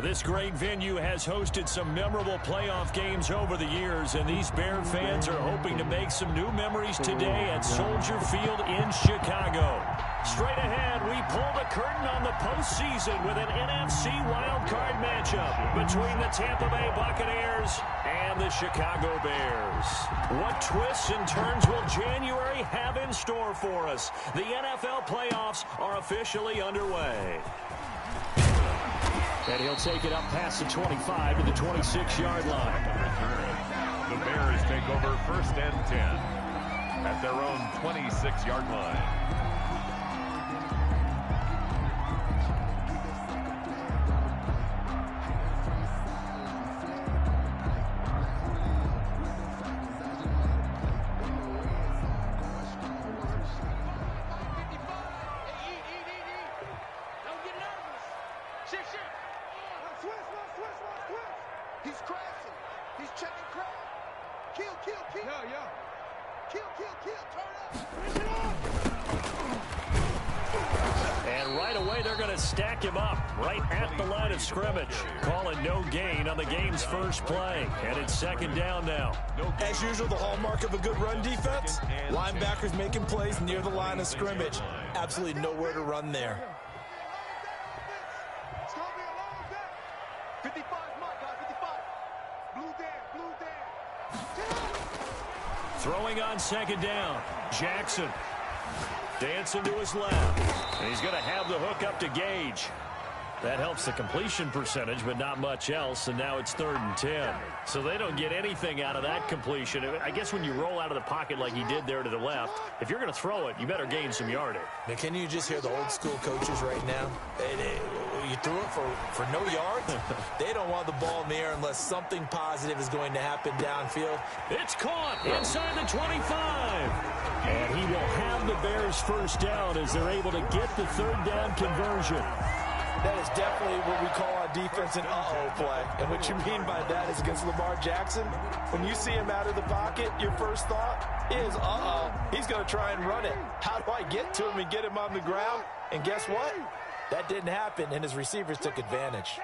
This great venue has hosted some memorable playoff games over the years, and these Bear fans are hoping to make some new memories today at Soldier Field in Chicago. Straight ahead, we pull the curtain on the postseason with an NFC wildcard matchup between the Tampa Bay Buccaneers and the Chicago Bears. What twists and turns will January have in store for us? The NFL playoffs are officially underway. And he'll take it up past the 25 to the 26-yard line. The Bears take over 1st and 10 at their own 26-yard line. Stack him up right at the line of scrimmage. Calling no gain on the game's first play. And it's 2nd down now. As usual, the hallmark of a good run defense, linebackers making plays near the line of scrimmage. Absolutely nowhere to run there. 55, Mike, 55. Blue down. Throwing on 2nd down. Jackson. Dancing to his left. And he's going to have the hook up to Gage. That helps the completion percentage, but not much else. And now it's 3rd and 10. So they don't get anything out of that completion. I guess when you roll out of the pocket like he did there to the left, if you're going to throw it, you better gain some yardage. Now, can you just hear the old school coaches right now? You threw it for no yards? They don't want the ball in the air unless something positive is going to happen downfield. It's caught inside the 25. And he will have the Bears 1st down as they're able to get the 3rd down conversion. That is definitely what we call on defense an uh-oh play. And what you mean by that is against Lamar Jackson, when you see him out of the pocket, your first thought is, uh-oh, he's going to try and run it. How do I get to him and get him on the ground? And guess what? That didn't happen, and his receivers took advantage.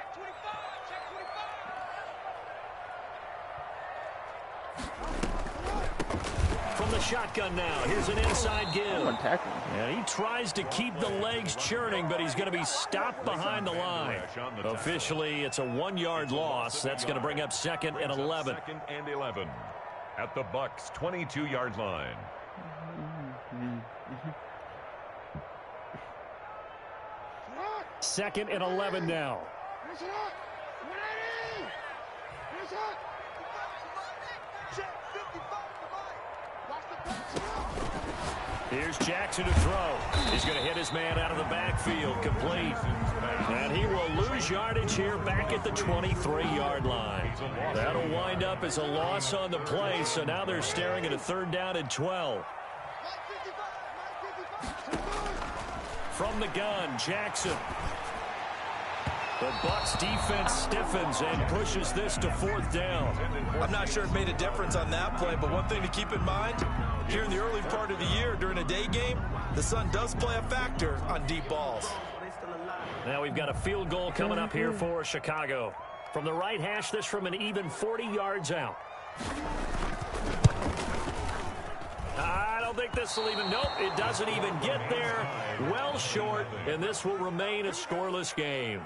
From the shotgun now, here's an inside give. And he tries to keep the legs churning, but he's going to be stopped behind the line. Officially, it's a 1-yard loss. That's going to bring up 2nd and 11. 2nd and 11 at the Bucs' 22-yard line. Second and 11 now. Here's Jackson to throw. He's going to hit his man out of the backfield, complete. And he will lose yardage here back at the 23-yard line. That'll wind up as a loss on the play, so now they're staring at a 3rd down and 12. From the gun, Jackson. The Bucs defense stiffens and pushes this to 4th down. I'm not sure it made a difference on that play, but one thing to keep in mind, here in the early part of the year during a day game, the sun does play a factor on deep balls. Now we've got a field goal coming up here for Chicago. From the right hash, this from an even 40 yards out. I don't think this will even, nope, it doesn't even get there. Well short, and this will remain a scoreless game.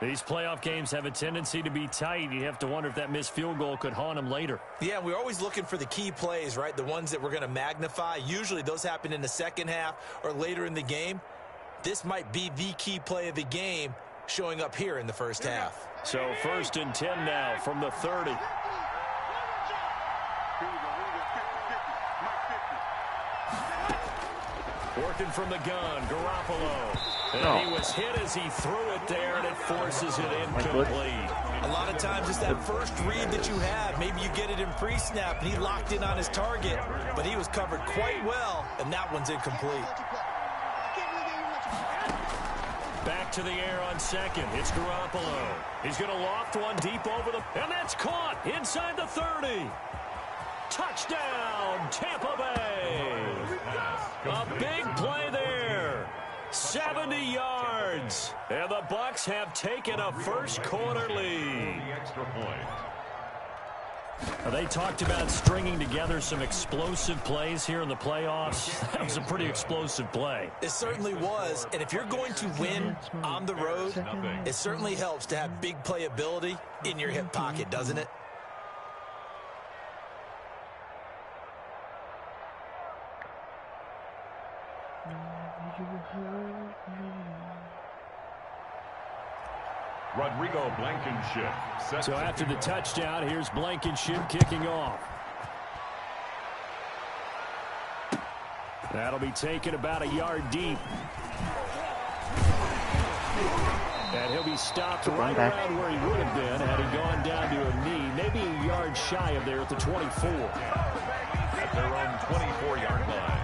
These playoff games have a tendency to be tight. You have to wonder if that missed field goal could haunt them later. Yeah, we're always looking for the key plays, right? The ones that we're going to magnify. Usually those happen in the second half or later in the game. This might be the key play of the game showing up here in the first half. So 1st and 10 now from the 30. Working from the gun, Garoppolo. And he was hit as he threw it there, and it forces it incomplete. A lot of times it's that first read that you have. Maybe you get it in pre-snap, and he locked in on his target, but he was covered quite well, and that one's incomplete. Back to the air on 2nd. It's Garoppolo. He's going to loft one deep over the... And that's caught inside the 30. Touchdown, Tampa Bay. A big play there. 70 yards. And the Bucs have taken a first quarter lead. Extra point. They talked about stringing together some explosive plays here in the playoffs. That was a pretty explosive play. It certainly was. And if you're going to win on the road, it certainly helps to have big playability in your hip pocket, doesn't it? Rodrigo Blankenship. So after the touchdown, here's Blankenship kicking off. That'll be taken about a yard deep. And he'll be stopped right around where he would have been had he gone down to a knee, maybe a yard shy of there at the 24. At their own 24-yard line.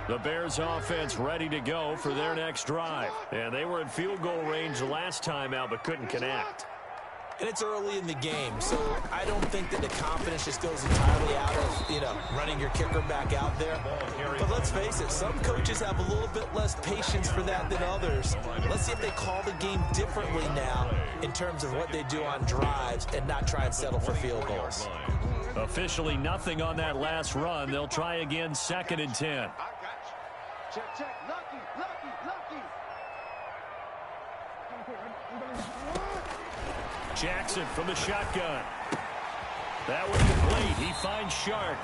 The Bears offense ready to go for their next drive. And they were in field goal range the last time out but couldn't connect. And it's early in the game, so I don't think that the confidence just goes entirely out of, running your kicker back out there. But let's face it, some coaches have a little bit less patience for that than others. Let's see if they call the game differently now in terms of what they do on drives and not try and settle for field goals. Officially nothing on that last run. They'll try again, 2nd and 10. Check, check. Lucky, lucky, lucky. Jackson from the shotgun. That was complete. He finds Sharp.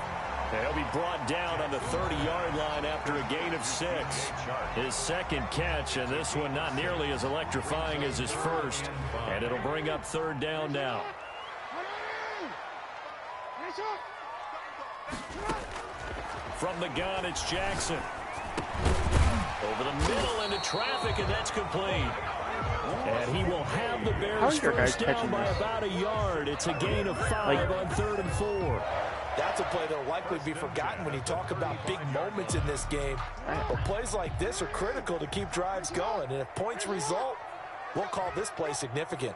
He'll be brought down on the 30-yard line after a gain of 6. His second catch, and this one not nearly as electrifying as his first. And it'll bring up 3rd down now. From the gun, it's Jackson. Over the middle into traffic, and that's complete. And he will have the Bears first down by about a yard. It's a gain of 5 on 3rd and 4. That's a play that will likely be forgotten when you talk about big moments in this game. Well, plays like this are critical to keep drives going. And if points result, we'll call this play significant.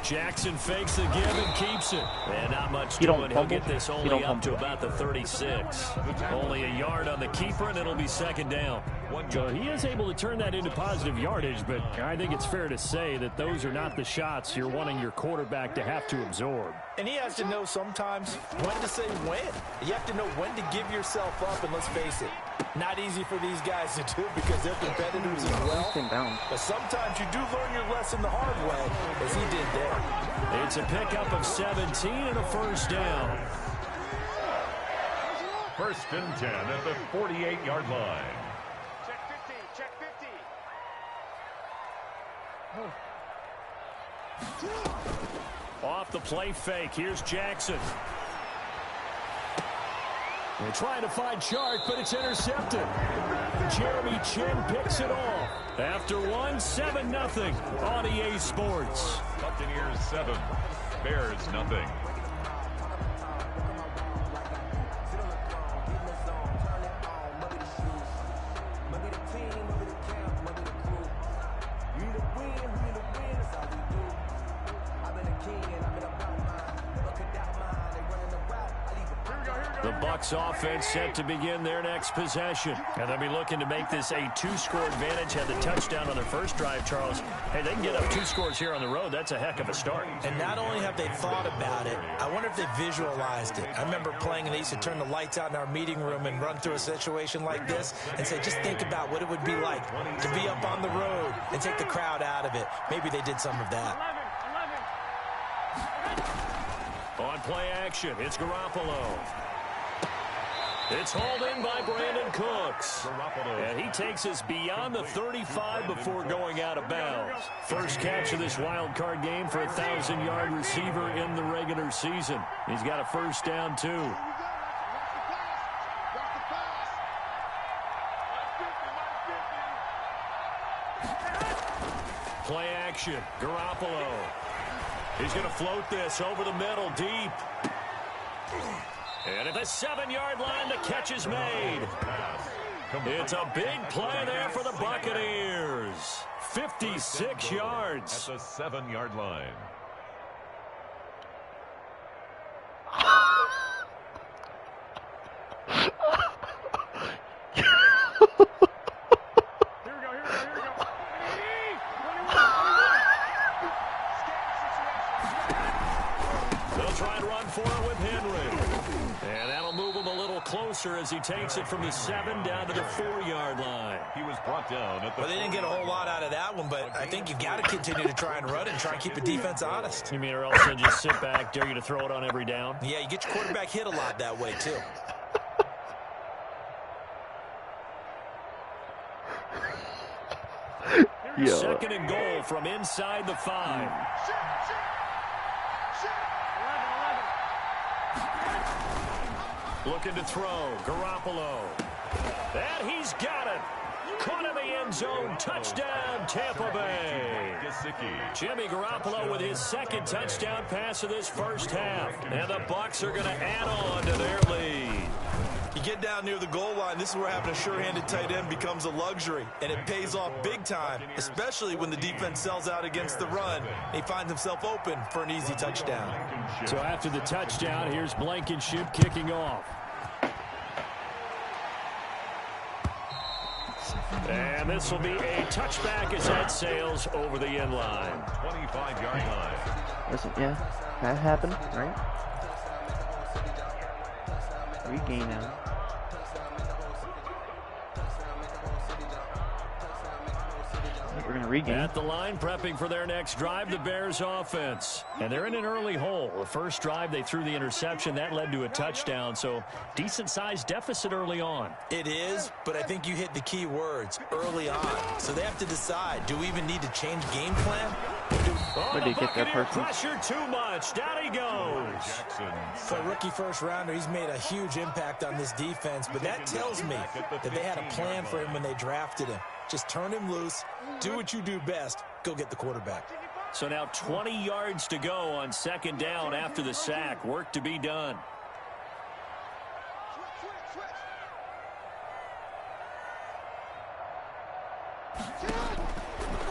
Jackson fakes the give and keeps it. And not much doing. He'll get this only up to about the 36. Only a yard on the keeper, and it'll be 2nd down. So he is able to turn that into positive yardage, but I think it's fair to say that those are not the shots you're wanting your quarterback to have to absorb. And he has to know sometimes when to say when. You have to know when to give yourself up, and let's face it, not easy for these guys to do because they're competitors as well. But sometimes you do learn your lesson the hard way, as he did there. It's a pickup of 17 and a first down. 1st and 10 at the 48-yard line. Check 50, check 50. Off the play fake, here's Jackson. They're trying to find Sharp, but it's intercepted. Jeremy Chin picks it off. After 7-0 on EA Sports. Buccaneers 7, Bears nothing. The Bucs offense set to begin their next possession. And they'll be looking to make this a 2-score advantage. Had the touchdown on their first drive, Charles. Hey, they can get up 2 scores here on the road. That's a heck of a start. And not only have they thought about it, I wonder if they visualized it. I remember playing and they used to turn the lights out in our meeting room and run through a situation like this and say, just think about what it would be like to be up on the road and take the crowd out of it. Maybe they did some of that. On play action, it's Garoppolo. It's hauled in by Brandon Cooks. And he takes us beyond the 35 before going out of bounds. First catch of this wild card game for a 1,000-yard receiver in the regular season. He's got a first down, too. Play action, Garoppolo. He's going to float this over the middle, deep. And at the 7-yard line, the catch is made. It's a big play there for the Buccaneers. 56 yards. At the 7-yard line. Closer as he takes it from the 7 down to the 4-yard line. He was brought down at the Well, they didn't get a whole lot out of that one, but I think you've got to continue to try and run and try and keep the defense honest. You mean or else they just sit back, dare you to throw it on every down? Yeah, you get your quarterback hit a lot that way, too. Yo. Second and goal from inside the 5. Looking to throw. Garoppolo. And he's got it. Caught in the end zone. Touchdown, Tampa Bay. Jimmy Garoppolo with his second touchdown pass of this first half. And the Bucs are going to add on to their lead. You get down near the goal line, this is where having a sure-handed tight end becomes a luxury, and it pays off big time, especially when the defense sells out against the run. He finds himself open for an easy touchdown. So after the touchdown, here's Blankenship kicking off. And this will be a touchback as that sails over the end line. 25-yard line. Listen, yeah, that happened, right? Regain now. We're going to regain. At the line, prepping for their next drive, the Bears offense. And they're in an early hole. The first drive, they threw the interception. That led to a touchdown, so decent-sized deficit early on. It is, but I think you hit the key words, early on. So they have to decide, do we even need to change game plan? Where did he get that person? Pressure too much. Down he goes. For a rookie first-rounder, he's made a huge impact on this defense, but that tells me that they had a plan for him when they drafted him. Just turn him loose, do what you do best, go get the quarterback. So now 20 yards to go on second down after the sack. Work to be done.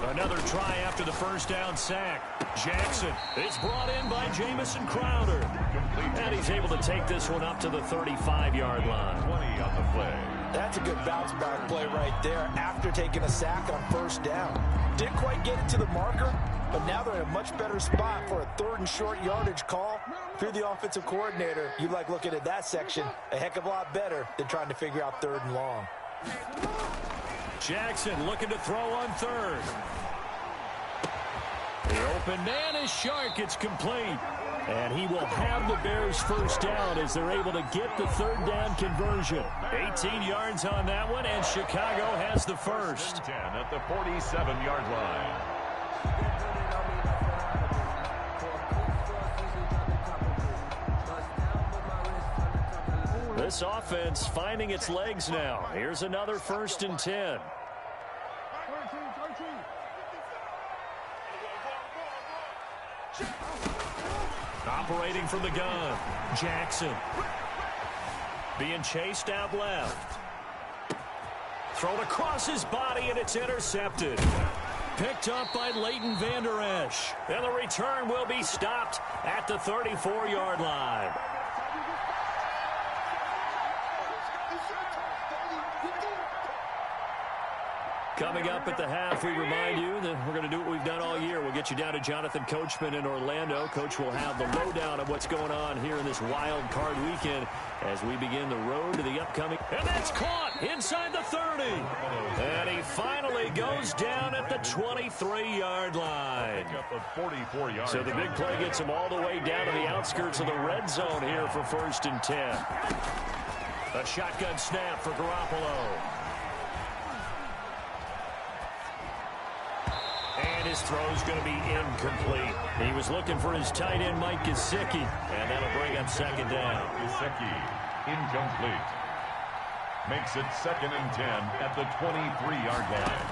Another try after the first down sack. Jackson is brought in by Jamison Crowder. And he's able to take this one up to the 35-yard line. 20 on the play. That's a good bounce-back play right there after taking a sack on first down. Didn't quite get it to the marker, but now they're in a much better spot for a third and short yardage call. If you're the offensive coordinator, you like looking at that section a heck of a lot better than trying to figure out third and long. Jackson looking to throw on third. The open man is Shark. It's complete. And he will have the Bears first down as they're able to get the third down conversion. 18 yards on that one, and Chicago has the first. 10 at the 47-yard line. This offense finding its legs now. Here's another 1st and 10. Operating from the gun, Jackson. Being chased out left. Thrown across his body, and it's intercepted. Picked up by Leighton Vander Esch. And the return will be stopped at the 34-yard line. Coming up at the half, we remind you that we're going to do what we've done all year. We'll get you down to Jonathan Coachman in Orlando. Coach will have the lowdown of what's going on here in this wild card weekend as we begin the road to the upcoming. And that's caught inside the 30. And he finally goes down at the 23-yard line. So the big play gets him all the way down to the outskirts of the red zone here for 1st and 10. A shotgun snap for Garoppolo. And his throw's going to be incomplete. He was looking for his tight end, Mike Gesicki, and that'll bring up second down. Gesicki, incomplete. Makes it 2nd and 10 at the 23-yard line.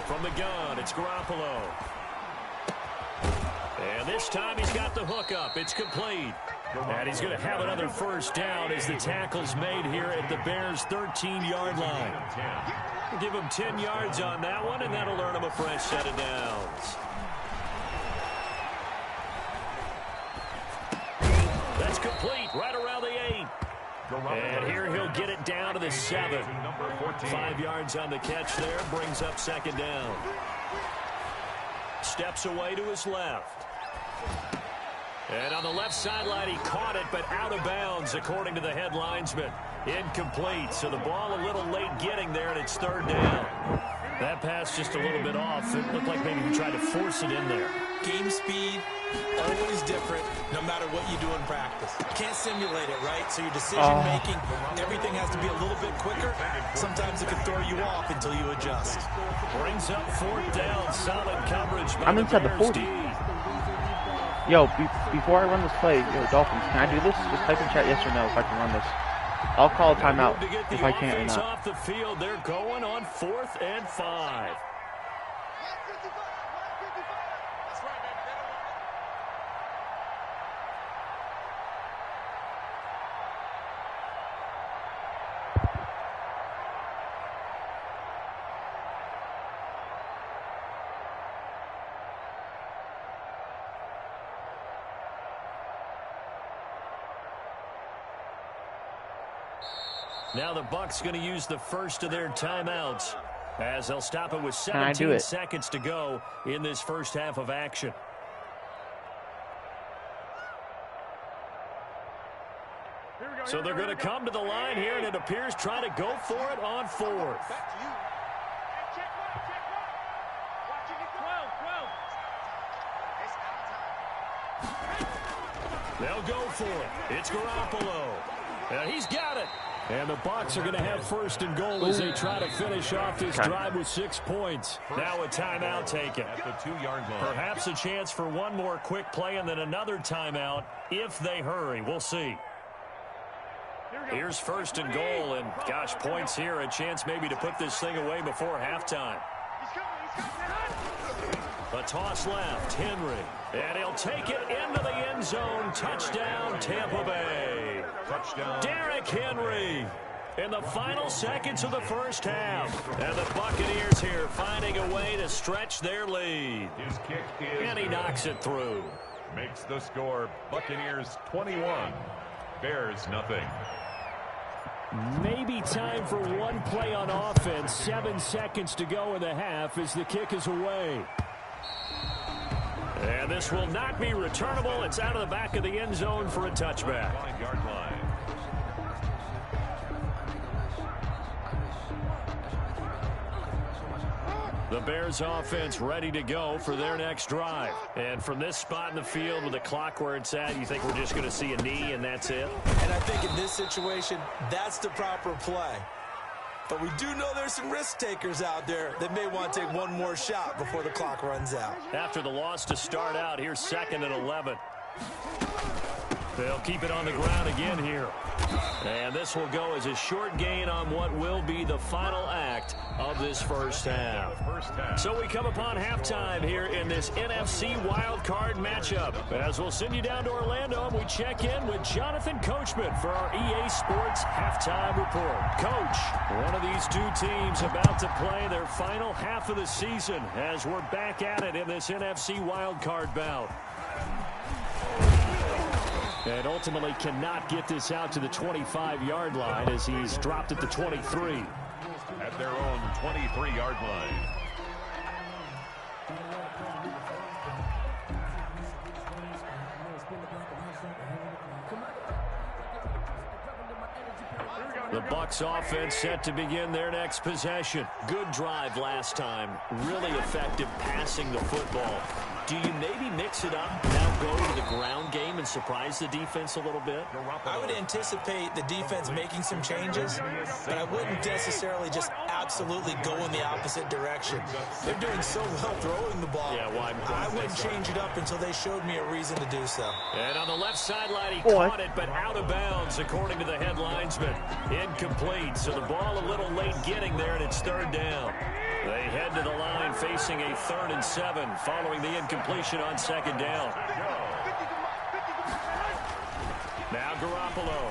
From the gun, it's Garoppolo. And this time he's got the hook up. It's complete. And he's going to have another first down as the tackle's made here at the Bears' 13-yard line. We'll give him 10 yards on that one, and that'll earn him a fresh set of downs. That's complete right around the 8. And here he'll get it down to the 7. 5 yards on the catch there, brings up second down. Steps away to his left. And on the left sideline, he caught it, but out of bounds, according to the head linesman. Incomplete, so the ball a little late getting there, and it's third down. That pass just a little bit off. It looked like maybe he tried to force it in there. Game speed, always different, no matter what you do in practice. You can't simulate it, right? So your decision-making, everything has to be a little bit quicker. Sometimes it can throw you off until you adjust. Brings up fourth down, solid coverage by I'm inside the 40. Yo, before I run this play, Dolphins, can I do this? Just type in chat yes or no if I can run this. I'll call a timeout if I can't or not. Off the field, they're going on 4th and 5. Now the Bucs going to use the first of their timeouts as they'll stop it with 17 seconds to go in this first half of action. So they're going to come to the line here, and it appears trying to go for it on 4th. They'll go for it. It's Garoppolo. And he's got it. And the Bucs are going to have first and goal as they try to finish off this drive with 6 points. Now a timeout taken. At the 2-yard line. Perhaps a chance for one more quick play and then another timeout if they hurry. We'll see. Here's first and goal, and gosh, points here. A chance maybe to put this thing away before halftime. A toss left, Henry. And he'll take it into the end zone. Touchdown, Tampa Bay. Touchdown. Derrick Henry in the final seconds of the first half. And the Buccaneers here finding a way to stretch their lead. His kick is and he knocks it through. Makes the score Buccaneers 21, Bears nothing. Maybe time for one play on offense. 7 seconds to go in the half as the kick is away. And this will not be returnable. It's out of the back of the end zone for a touchback. 5-yard line. The Bears offense ready to go for their next drive. And from this spot in the field with the clock where it's at, you think we're just going to see a knee and that's it? And I think in this situation, that's the proper play. But we do know there's some risk takers out there that may want to take one more shot before the clock runs out. After the loss to start out, here's 2nd and 11. They'll keep it on the ground again here. And this will go as a short gain on what will be the final act of this first half. So we come upon halftime here in this NFC wildcard matchup. As we'll send you down to Orlando, and we check in with Jonathan Coachman for our EA Sports Halftime Report. Coach, one of these two teams about to play their final half of the season as we're back at it in this NFC wildcard bout. And ultimately cannot get this out to the 25-yard line as he's dropped at the 23. At their own 23-yard line. The Bucs offense set to begin their next possession. Good drive last time. Really effective passing the football. Do you maybe mix it up, now go to the ground game and surprise the defense a little bit? I would anticipate the defense making some changes, but I wouldn't necessarily just absolutely go in the opposite direction. They're doing so well throwing the ball. Yeah, why? I wouldn't change it up until they showed me a reason to do so. And on the left sideline, he caught it, but out of bounds, according to the head linesman. Incomplete, so the ball a little late getting there, and it's 3rd down. They head to the line facing a 3rd and 7 following the incompletion on 2nd down. Now Garoppolo.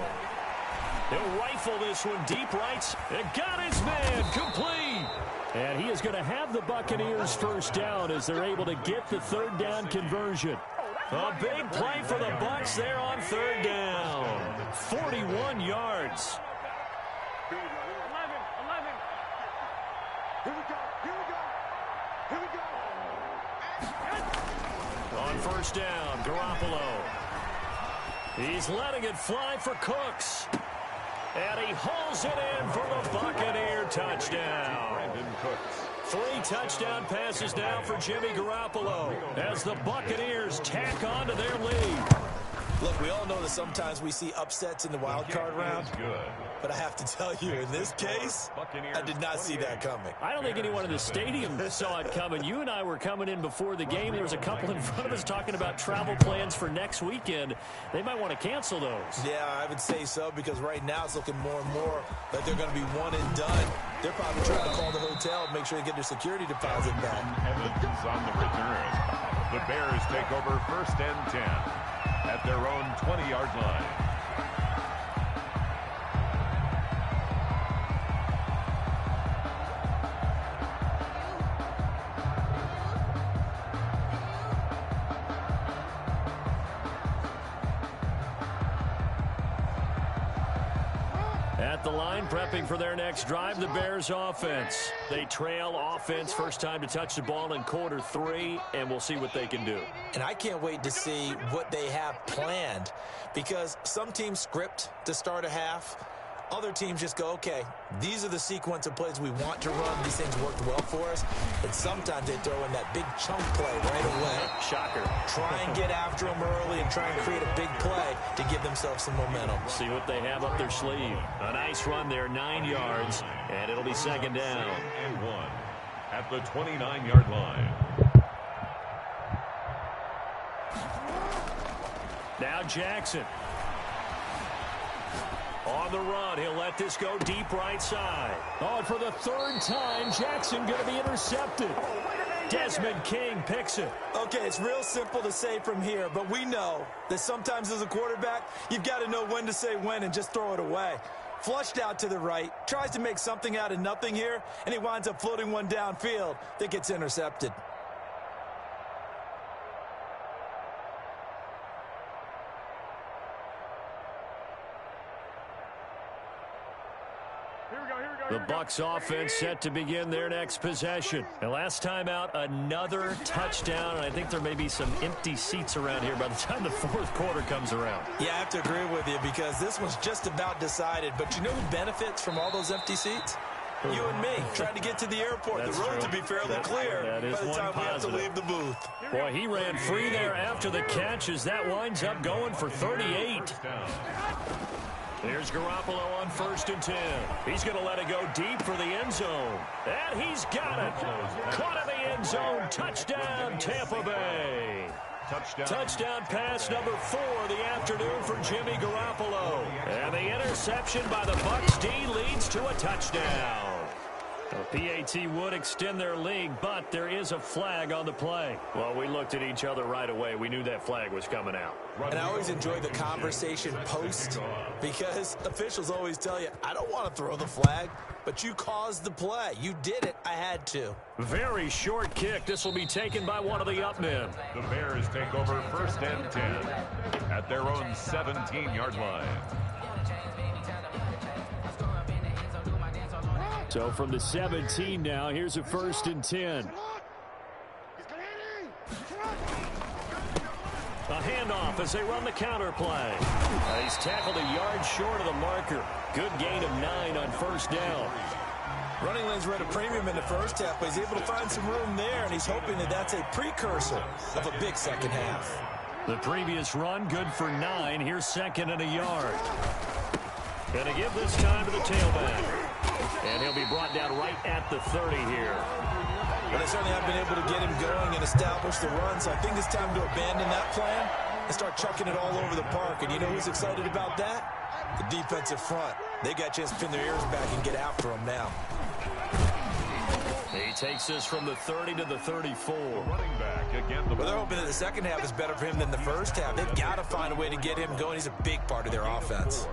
He'll rifle this one deep right. It got his man complete. And he is going to have the Buccaneers first down as they're able to get the 3rd down conversion. A big play for the Bucs there on 3rd down. 41 yards. Here we go. On 1st down, Garoppolo. He's letting it fly for Cooks. And he hauls it in for the Buccaneer touchdown. Brandon Cooks. 3 touchdown passes now for Jimmy Garoppolo as the Buccaneers tack on to their lead. Look, we all know that sometimes we see upsets in the wild card round. But I have to tell you, in this case, I did not see that coming. I don't think anyone in the stadium saw it coming. You and I were coming in before the game. There was a couple in front of us talking about travel plans for next weekend. They might want to cancel those. Yeah, I would say so, because right now it's looking more and more like they're going to be one and done. They're probably trying to call the hotel and make sure they get their security deposit back. Evans on the return. The Bears take over 1st and 10 at their own 20-yard line. At the line, prepping for their next drive, the Bears offense. They trail offense, first time to touch the ball in quarter 3, and we'll see what they can do. And I can't wait to see what they have planned, because some teams script to start a half. Other teams just go, okay, these are the sequence of plays we want to run. These things worked well for us. And sometimes they throw in that big chunk play right away. Shocker. Try and get after them early and try and create a big play to give themselves some momentum. See what they have up their sleeve. A nice run there, 9 yards, and it'll be 2nd down. 2nd and 1 at the 29-yard line. Now Jackson. On the run, he'll let this go deep right side. Oh, and for the 3rd time, Jackson going to be intercepted. Desmond King picks it. Okay, it's real simple to say from here, but we know that sometimes as a quarterback, you've got to know when to say when and just throw it away. Flushed out to the right, tries to make something out of nothing here, and he winds up floating one downfield that gets intercepted. The Bucs offense set to begin their next possession. And last time out, another touchdown. And I think there may be some empty seats around here by the time the 4th quarter comes around. Yeah, I have to agree with you, because this one's just about decided. But you know who benefits from all those empty seats? You and me, trying to get to the airport. That's the road true. to be fairly clear that is by the time we have to leave the booth. Boy, he ran free there after the catch as that winds up going for 38. Here's Garoppolo on 1st and 10. He's going to let it go deep for the end zone. And he's got it. Caught in the end zone. Touchdown, Tampa Bay. Touchdown pass number 4 of the afternoon for Jimmy Garoppolo. And the interception by the Bucs D leads to a touchdown. The PAT would extend their lead, but there is a flag on the play. Well, we looked at each other right away. We knew that flag was coming out. And I always enjoy the conversation post, because officials always tell you, I don't want to throw the flag, but you caused the play. You did it. I had to. Very short kick. This will be taken by one of the up men. The Bears take over 1st and 10 at their own 17-yard line. So from the 17 now, here's a 1st and 10. A handoff as they run the counter play. He's tackled a yard short of the marker. Good gain of 9 on 1st down. Running lanes were at a premium in the first half, but he's able to find some room there, and he's hoping that that's a precursor of a big second half. The previous run, good for 9. Here's 2nd and a yard. And to give this time to the tailback. And he'll be brought down right at the 30 here. Well, they certainly have been able to get him going and establish the run, so I think it's time to abandon that plan and start chucking it all over the park. And you know who's excited about that? The defensive front. They got a chance to pin their ears back and get after him now. He takes this from the 30 to the 34. Running back again. Well, they're hoping that the second half is better for him than the first half. They've got to find a way to get him going. He's a big part of their offense.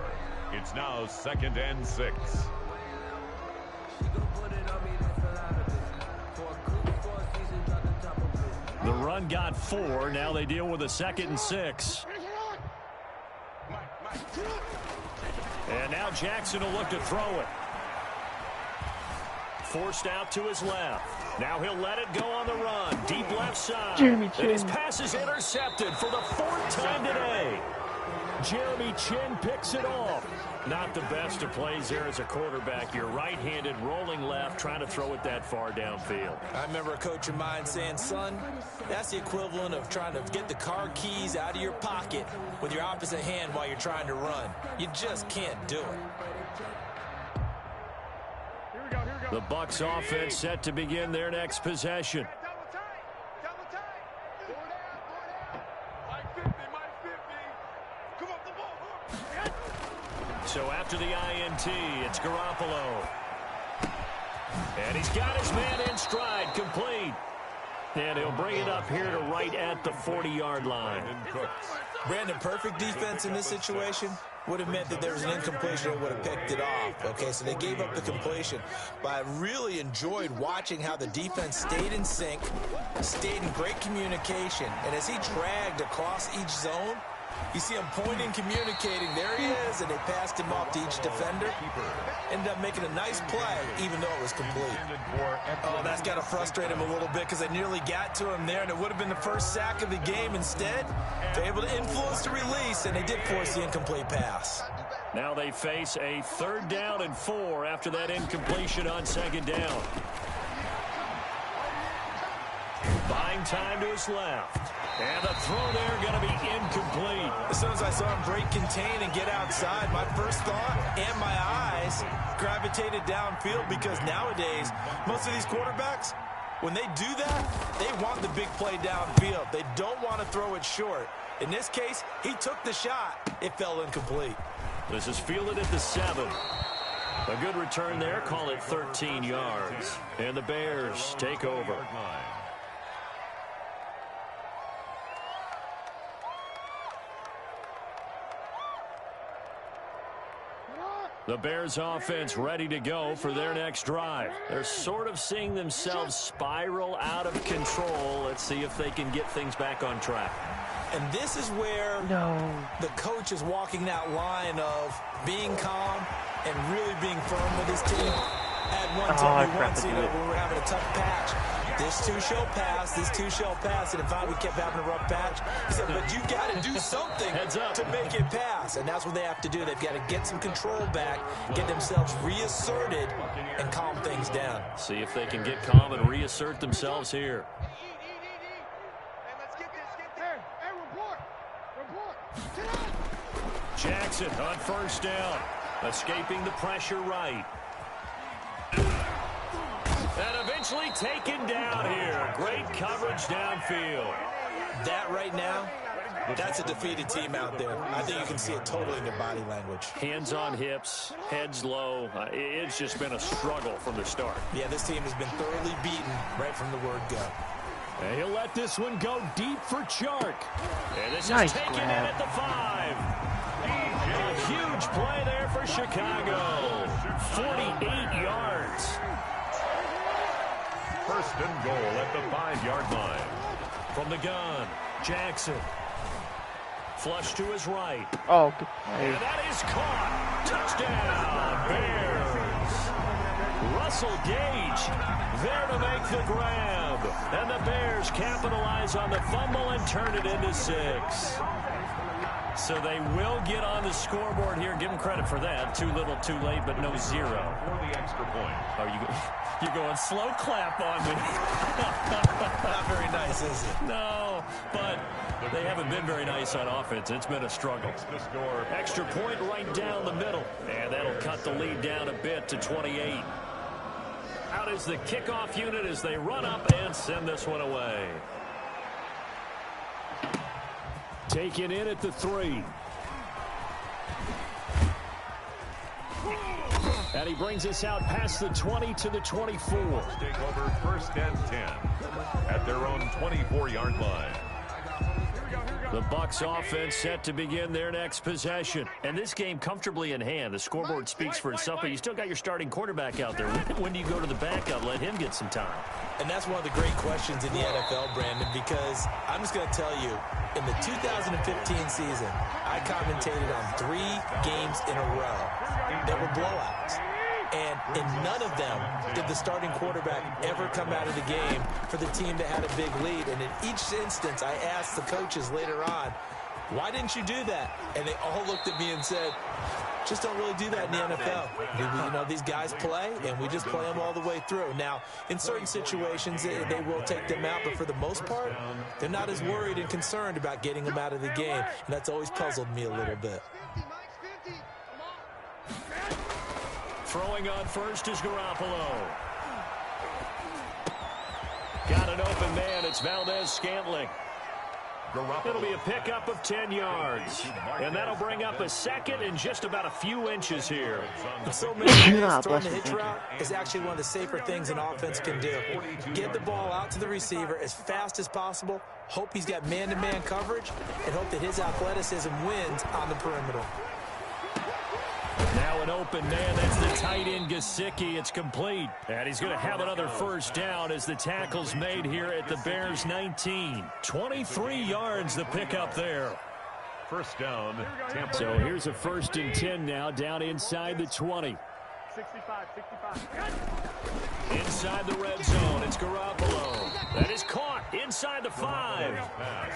It's now 2nd and 6. The run got 4. Now they deal with a 2nd and 6. And now Jackson will look to throw it. Forced out to his left. Now he'll let it go on the run. Deep left side. Jeremy Chin. And his pass is intercepted for the 4th time today. Jeremy Chin picks it off. Not the best of plays there as a quarterback. You're right-handed, rolling left, trying to throw it that far downfield. I remember a coach of mine saying, son, that's the equivalent of trying to get the car keys out of your pocket with your opposite hand while you're trying to run. You just can't do it. The Bucs offense set to begin their next possession. So after the INT, it's Garoppolo. And he's got his man in stride, complete. And he'll bring it up here to right at the 40-yard line. Brandon, perfect defense in this situation would have meant that there was an incompletion that would have picked it off. Okay, so they gave up the completion. But I really enjoyed watching how the defense stayed in sync, stayed in great communication. And as he dragged across each zone, you see him pointing, communicating. There he is, and they passed him off to each defender. Ended up making a nice play, even though it was complete. Oh, that's got to frustrate him a little bit because they nearly got to him there, and it would have been the first sack of the game. Instead, they're able to influence the release, and they did force the incomplete pass. Now they face a 3rd down and 4 after that incompletion on 2nd down. Buying time to his left. And the throw there going to be incomplete. As soon as I saw him break contain and get outside, my first thought and my eyes gravitated downfield because nowadays, most of these quarterbacks, when they do that, they want the big play downfield. They don't want to throw it short. In this case, he took the shot. It fell incomplete. This is fielded at the 7. A good return there. Call it 13 yards. And the Bears take over. The Bears offense ready to go for their next drive. They're sort of seeing themselves spiral out of control. Let's see if they can get things back on track. And this is where the coach is walking that line of being calm and really being firm with his team. Had one tell me once, when we were having a tough patch, this too shall pass, this too shall pass. And if we kept having a rough patch, he said, but you got to do something to make it pass. And that's what they have to do. They've got to get some control back, get themselves reasserted, and calm things down. See if they can get calm and reassert themselves here. Jackson on 1st down, escaping the pressure right. And eventually taken down here. Great coverage downfield. That right now, that's a defeated team out there. I think you can see it totally in their body language. Hands on hips, heads low. It's just been a struggle from the start. Yeah, this team has been thoroughly beaten right from the word go. And he'll let this one go deep for Chark. And this nice is taken in at the 5. A huge play there for Chicago. 48 yards. 1st and goal at the 5-yard line. From the gun, Jackson. Flush to his right. Oh, good play. And that is caught. Touchdown, Bears. Russell Gage there to make the grab. And the Bears capitalize on the fumble and turn it into 6. So they will get on the scoreboard here. Give them credit for that. Too little, too late, but no 0. For the extra point. Oh, you're going slow clap on me. Not very nice, is it? No, but they haven't been very nice on offense. It's been a struggle. Extra point right down the middle. And that'll cut the lead down a bit to 28. Out is the kickoff unit as they run up and send this one away. Taken in at the 3. And he brings us out past the 20 to the 24. Take over 1st and 10 at their own 24-yard line. The Bucs offense set to begin their next possession. And this game comfortably in hand. The scoreboard speaks for itself, but you still got your starting quarterback out there. When do you go to the backup? Let him get some time. And that's one of the great questions in the NFL, Brandon, because I'm just going to tell you, in the 2015 season, I commentated on 3 games in a row that were blowouts. And in none of them did the starting quarterback ever come out of the game for the team that had a big lead. And in each instance, I asked the coaches later on, why didn't you do that? And they all looked at me and said, just don't really do that in the NFL. You know, these guys play, and we just play them all the way through. Now, in certain situations, they will take them out, but for the most part, they're not as worried and concerned about getting them out of the game. And that's always puzzled me a little bit. Throwing on first is Garoppolo. Got an open man. It's Valdez-Scantling. It'll be a pickup of 10 yards. And that'll bring up a second and just about a few inches here. So many guys throwing the hitch route is actually one of the safer things an offense can do. Get the ball out to the receiver as fast as possible, hope he's got man-to-man coverage, and hope that his athleticism wins on the perimeter. Now an open man. That's the tight end, Gesicki. It's complete. And he's going to have another first down as the tackle's made here at the Bears 19. 23 yards the pickup there. First down, Tampa. So here's a 1st and 10 now down inside the 20. 65. Inside the red zone, it's Garoppolo. That is caught inside the 5.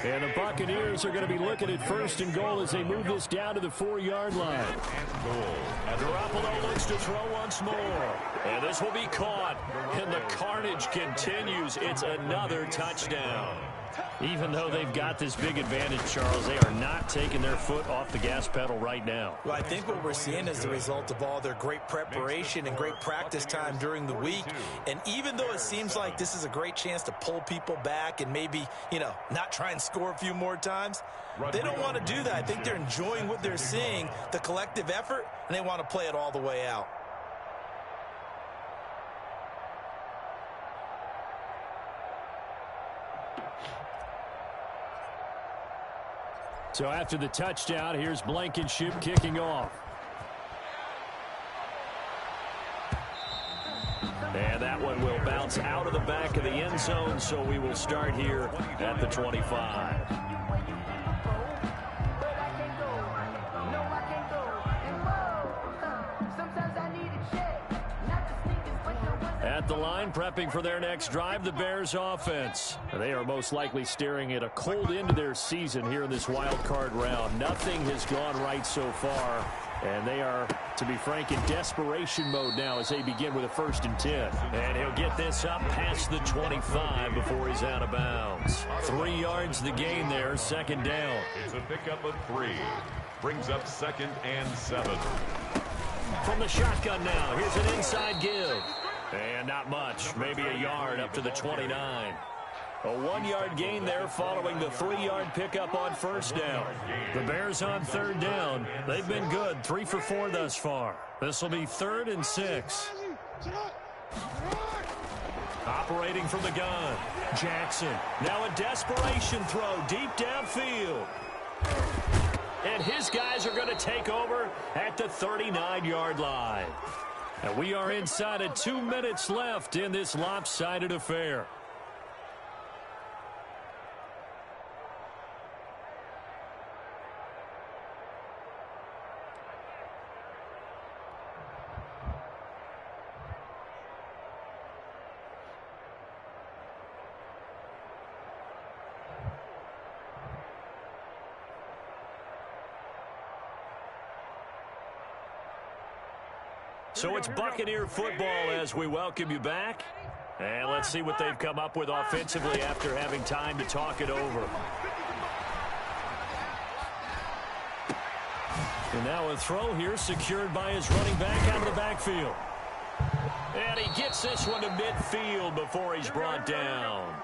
And the Buccaneers are going to be looking at 1st and goal as they move this down to the 4-yard line. And Garoppolo looks to throw once more. And this will be caught. And the carnage continues. It's another touchdown. Even though they've got this big advantage, Charles, they are not taking their foot off the gas pedal right now. Well, I think what we're seeing is the result of all their great preparation and great practice time during the week. And even though it seems like this is a great chance to pull people back and maybe, not try and score a few more times, they don't want to do that. I think they're enjoying what they're seeing, the collective effort, and they want to play it all the way out. So after the touchdown, here's Blankenship kicking off. And that one will bounce out of the back of the end zone, so we will start here at the 25. At the line, prepping for their next drive, the Bears offense. They are most likely staring at a cold end to their season here in this wild card round. Nothing has gone right so far, and they are, to be frank, in desperation mode now as they begin with a 1st and 10. And he'll get this up past the 25 before he's out of bounds. 3 yards the gain there, 2nd down. It's a pickup of 3. Brings up 2nd and 7. From the shotgun now, here's an inside give. And not much, maybe a yard up to the 29. A 1-yard gain there following the 3-yard pickup on 1st down. The Bears on 3rd down. They've been good, 3 for 4 thus far. This will be 3rd and 6. Operating from the gun, Jackson. Now a desperation throw deep downfield. And his guys are going to take over at the 39-yard line. And we are inside of 2 minutes left in this lopsided affair. So it's Buccaneer football as we welcome you back. And let's see what they've come up with offensively after having time to talk it over. And now a throw here secured by his running back out of the backfield. And he gets this one to midfield before he's brought down.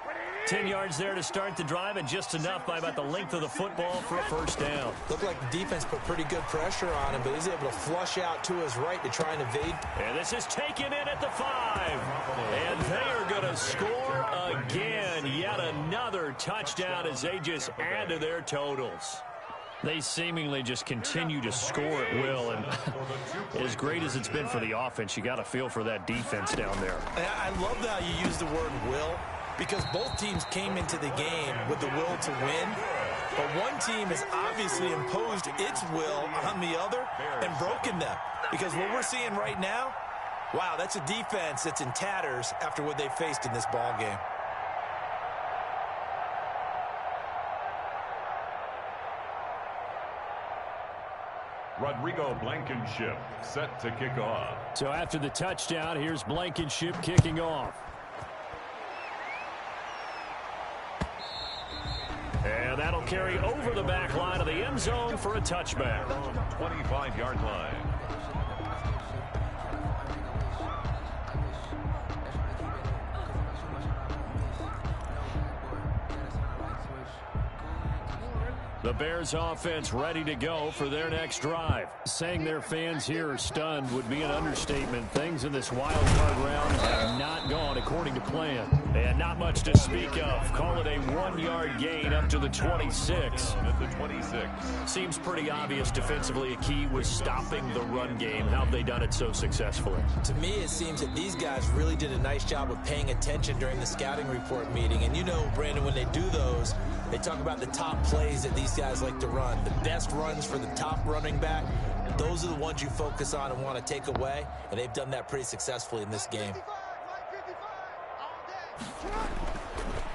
10 yards there to start the drive, and just enough by about the length of the football for a first down. Looked like the defense put pretty good pressure on him, but he's able to flush out to his right to try and evade. And this is taken in at the 5. And they are going to score again. Yet another touchdown as they just add to their totals. They seemingly just continue to score at will, and as great as it's been for the offense, you got to feel for that defense down there. I love how you use the word will, because both teams came into the game with the will to win, but one team has obviously imposed its will on the other and broken them. Because what we're seeing right now, wow, that's a defense that's in tatters after what they faced in this ball game. Rodrigo Blankenship set to kick off. So after the touchdown, here's Blankenship kicking off. And that'll carry over the back line of the end zone for a touchback. 25-yard line. The Bears offense ready to go for their next drive. Saying their fans here are stunned would be an understatement. Things in this wild card round have not gone according to plan. And not much to speak of. Call it a 1-yard gain up to the 26. At the 26. Seems pretty obvious defensively a key was stopping the run game. How have they done it so successfully? To me, it seems that these guys really did a nice job of paying attention during the scouting report meeting. And you know, Brandon, when they do those, they talk about the top plays that these guys like to run. The best runs for the top running back. Those are the ones you focus on and want to take away. And they've done that pretty successfully in this game.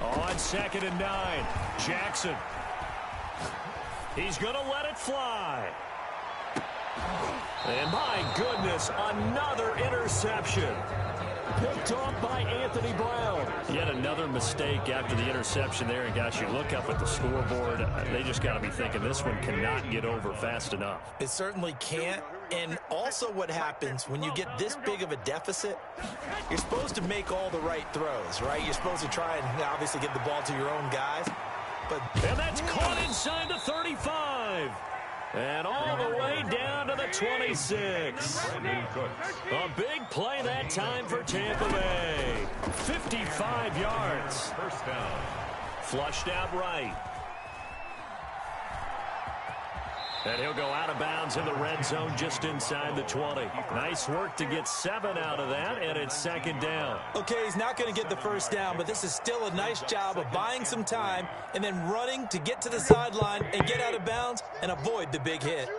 On 2nd and 9, Jackson. He's going to let it fly. And my goodness, another interception. Picked off by Anthony Brown. Yet another mistake after the interception there. And gosh, you look up at the scoreboard, they just got to be thinking this one cannot get over fast enough. It certainly can't. And also what happens when you get this big of a deficit, you're supposed to make all the right throws, right? You're supposed to try and obviously get the ball to your own guys. And that's caught inside the 35. And all the way down to the 26. A big play that time for Tampa Bay. 55 yards. First down. Flushed out right. And he'll go out of bounds in the red zone just inside the 20. Nice work to get 7 out of that, and it's 2nd down. Okay, he's not going to get the first down, but this is still a nice job of buying some time and then running to get to the sideline and get out of bounds and avoid the big hit.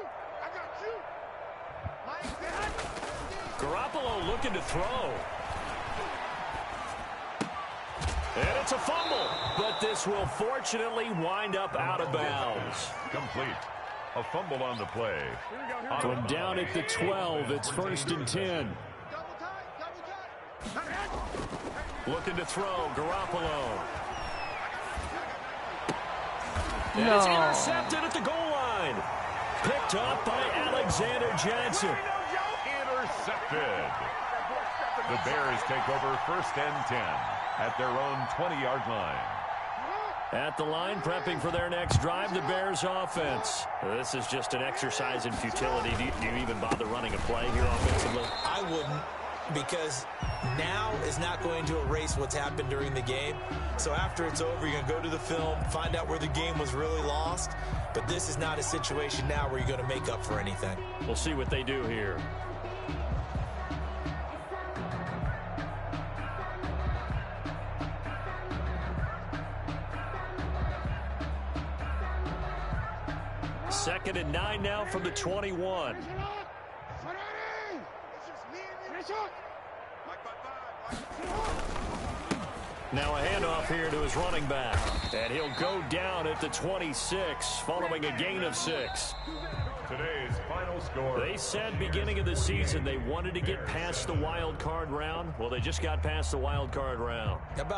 Garoppolo looking to throw. And it's a fumble, but this will fortunately wind up out of bounds. Complete. A fumble on the play. From down at the 12, it's 1st and 10. Looking to throw, Garoppolo. And it's intercepted at the goal line. Picked up by Alexander Johnson. Intercepted. The Bears take over 1st and 10 at their own 20-yard line. At the line, prepping for their next drive, the Bears offense. This is just an exercise in futility. Do you even bother running a play here offensively? I wouldn't, because now is not going to erase what's happened during the game. So after it's over, you're going to go to the film, find out where the game was really lost. But this is not a situation now where you're going to make up for anything. We'll see what they do here. Second and 9 now from the 21. Now a handoff here to his running back. And he'll go down at the 26 following a gain of 6. Today's final score. They said beginning of the season they wanted to get past the wild card round. Well, they just got past the wild card round.